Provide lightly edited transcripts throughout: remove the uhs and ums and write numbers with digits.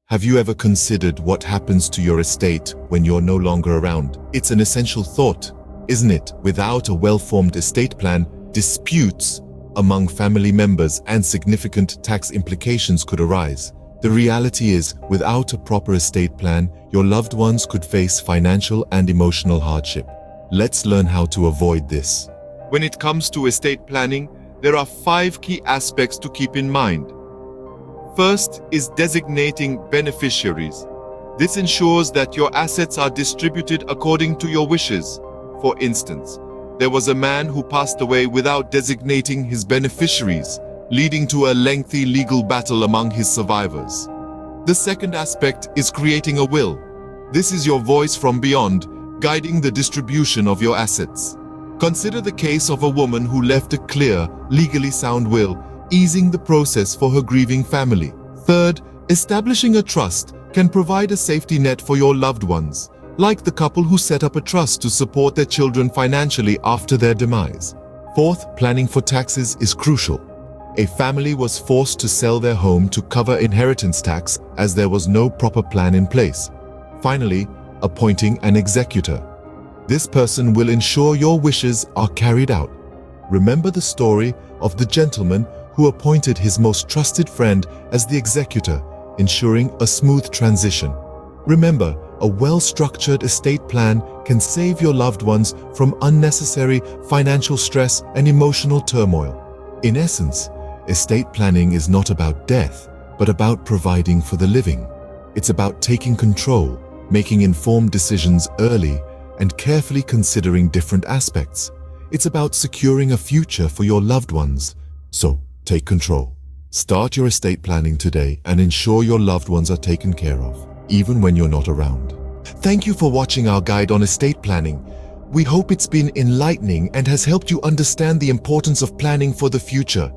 Have you ever considered what happens to your estate when you're no longer around? It's an essential thought, isn't it? Without a well-formed estate plan, disputes among family members and significant tax implications could arise. The reality is, without a proper estate plan, your loved ones could face financial and emotional hardship. Let's learn how to avoid this. When it comes to estate planning, there are 5 key aspects to keep in mind. First is designating beneficiaries. This ensures that your assets are distributed according to your wishes. For instance, there was a man who passed away without designating his beneficiaries, leading to a lengthy legal battle among his survivors. The second aspect is creating a will. This is your voice from beyond, guiding the distribution of your assets. Consider the case of a woman who left a clear, legally sound will, easing the process for her grieving family. Third, establishing a trust can provide a safety net for your loved ones, like the couple who set up a trust to support their children financially after their demise. Fourth, planning for taxes is crucial. A family was forced to sell their home to cover inheritance tax as there was no proper plan in place. Finally, appointing an executor. This person will ensure your wishes are carried out. Remember the story of the gentleman who appointed his most trusted friend as the executor, ensuring a smooth transition. Remember, a well-structured estate plan can save your loved ones from unnecessary financial stress and emotional turmoil. In essence, estate planning is not about death, but about providing for the living. It's about taking control, making informed decisions early, and carefully considering different aspects. It's about securing a future for your loved ones. So, take control. Start your estate planning today and ensure your loved ones are taken care of, even when you're not around. Thank you for watching our guide on estate planning. We hope it's been enlightening and has helped you understand the importance of planning for the future.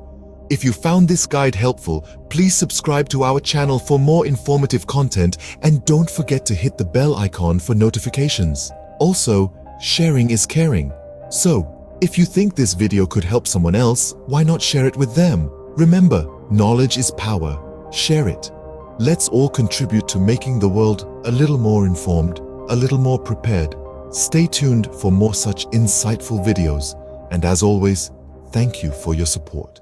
If you found this guide helpful, please subscribe to our channel for more informative content and don't forget to hit the bell icon for notifications. Also, sharing is caring. So, if you think this video could help someone else, why not share it with them? Remember, knowledge is power. Share it. Let's all contribute to making the world a little more informed, a little more prepared. Stay tuned for more such insightful videos. And as always, thank you for your support.